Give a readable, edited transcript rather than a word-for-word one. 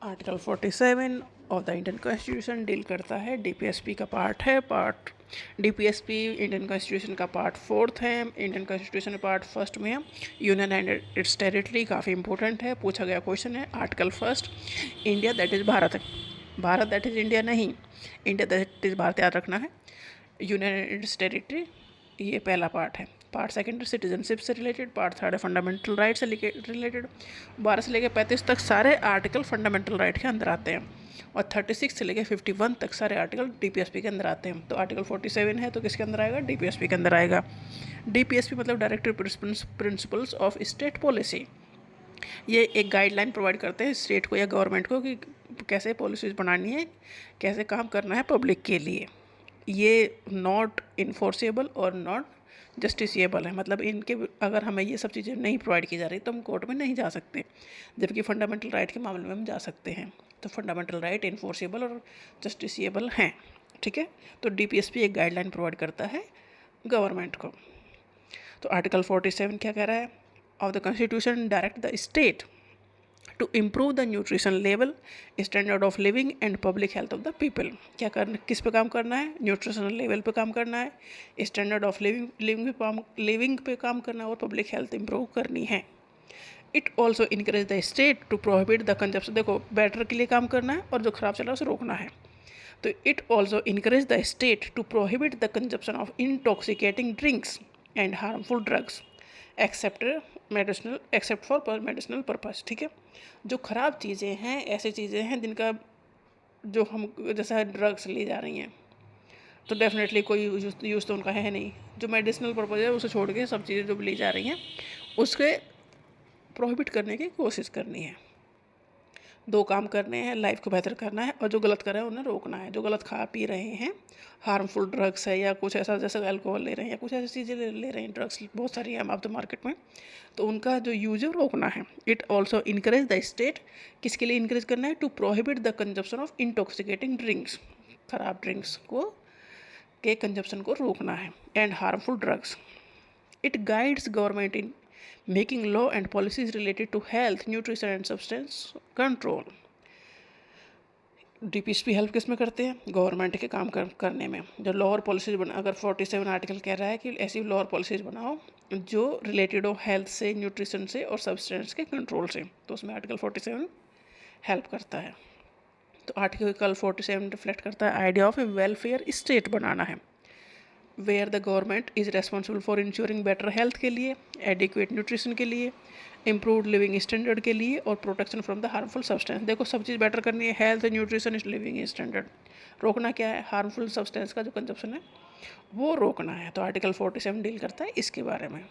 Article 47 of the Indian constitution deal करता है, DPSP का पार्ट है। डीपीएसपी इंडियन कॉन्स्टिट्यूशन का पार्ट 4 है। इंडियन कॉन्स्टिट्यूशन पार्ट 1 में यूनियन एंड इट्स टेरिटरी काफ़ी इंपॉर्टेंट है, पूछा गया क्वेश्चन है। Article 1 India that is Bharat है, भारत दैट इज़ इंडिया नहीं, इंडिया दैट इज़ भारत याद रखना है। यूनियन एंड इट्स टेरिटरी ये पहला पार्ट है। पार्ट 2 सिटीजनशिप से रिलेटेड, पार्ट 3 फंडामेंटल राइट से रिलेटेड। 12 से लेकर 35 तक सारे आर्टिकल फंडामेंटल राइट के अंदर आते हैं और 36 से लेकर 51 तक सारे आर्टिकल डीपीएसपी के अंदर आते हैं। तो आर्टिकल 47 है तो किसके अंदर आएगा? डीपीएसपी के अंदर आएगा। डीपीएसपी मतलब directive principles of state policy. ये एक गाइडलाइन प्रोवाइड करते हैं स्टेट को या गवर्नमेंट को कि कैसे पॉलिसीज़ बनानी है, कैसे काम करना है पब्लिक के लिए। ये नॉट इन्फोर्सेबल और नॉट जस्टिसिएबल है, मतलब इनके अगर हमें ये सब चीज़ें नहीं प्रोवाइड की जा रही तो हम कोर्ट में नहीं जा सकते, जबकि फंडामेंटल राइट के मामले में हम जा सकते हैं। तो फंडामेंटल राइट इन्फोर्सेबल और जस्टिसिएबल हैं, ठीक है। तो डीपीएसपी एक गाइडलाइन प्रोवाइड करता है गवर्नमेंट को। तो आर्टिकल 47 क्या कह रहा है? Of the constitution direct the state to improve the nutrition level, standard of living and public health of the people. क्या करना, किस पे काम करना है? न्यूट्रिशनल लेवल पे काम करना है, स्टैंडर्ड ऑफ लिविंग पे काम करना है और पब्लिक हेल्थ इंप्रूव करनी है। It also encourage the state to prohibit the consumption. देखो, बेटर के लिए काम करना है और जो खराब चल रहा है उसे रोकना है। तो it also encourage the state to prohibit the consumption of intoxicating drinks and harmful drugs except for medicinal purpose, ठीक है। जो ख़राब चीज़ें हैं, ऐसी चीज़ें हैं जिनका जो हम जैसा ड्रग्स ली जा रही हैं तो डेफिनेटली कोई यूज़ तो उनका है नहीं। जो मेडिसिनल पर्पज़ है उसे छोड़ के सब चीज़ें जो ली जा रही हैं उसके प्रोहिबिट करने की कोशिश करनी है। दो काम करने हैं, लाइफ को बेहतर करना है और जो गलत कर रहे हैं उन्हें रोकना है। जो गलत खा पी रहे हैं, हार्मफुल ड्रग्स है या कुछ ऐसा जैसे अल्कोहल ले रहे हैं या कुछ ऐसी चीज़ें ले रहे हैं, ड्रग्स बहुत सारी हैं अब तो मार्केट में, तो उनका जो यूज है रोकना है। It also encourage the state, किसके लिए इनकरेज करना है? To prohibit the consumption of intoxicating drinks, खराब ड्रिंक्स को के कंजप्शन को रोकना है, and harmful drugs. It guides government in making law and policies related to health, nutrition and substance control. DPSP help किस में करते हैं? गवर्नमेंट के काम करने में। जो लॉ और पॉलिसीज बना, अगर 47 आर्टिकल कह रहा है कि ऐसी लॉ और पॉलिसीज बनाओ जो रिलेटेड हो हेल्थ से, न्यूट्रिशन से और सब्सटेंस के कंट्रोल से, तो उसमें आर्टिकल 47 हेल्प करता है। तो आर्टिकल 47 रिफ्लेक्ट करता है idea of a welfare state बनाना है, where the government is responsible for ensuring better health के लिए, एडिक्वेट न्यूट्रिशन के लिए, इम्प्रूव्ड लिविंग स्टैंडर्ड के लिए और protection from the harmful substance. देखो, सब चीज़ बेटर करनी है, हेल्थ, न्यूट्रिशन, लिविंग स्टैंडर्ड। रोकना क्या है? हार्मफुल सब्सटेंस का जो कंजप्शन है वो रोकना है। तो आर्टिकल 47 डील करता है इसके बारे में।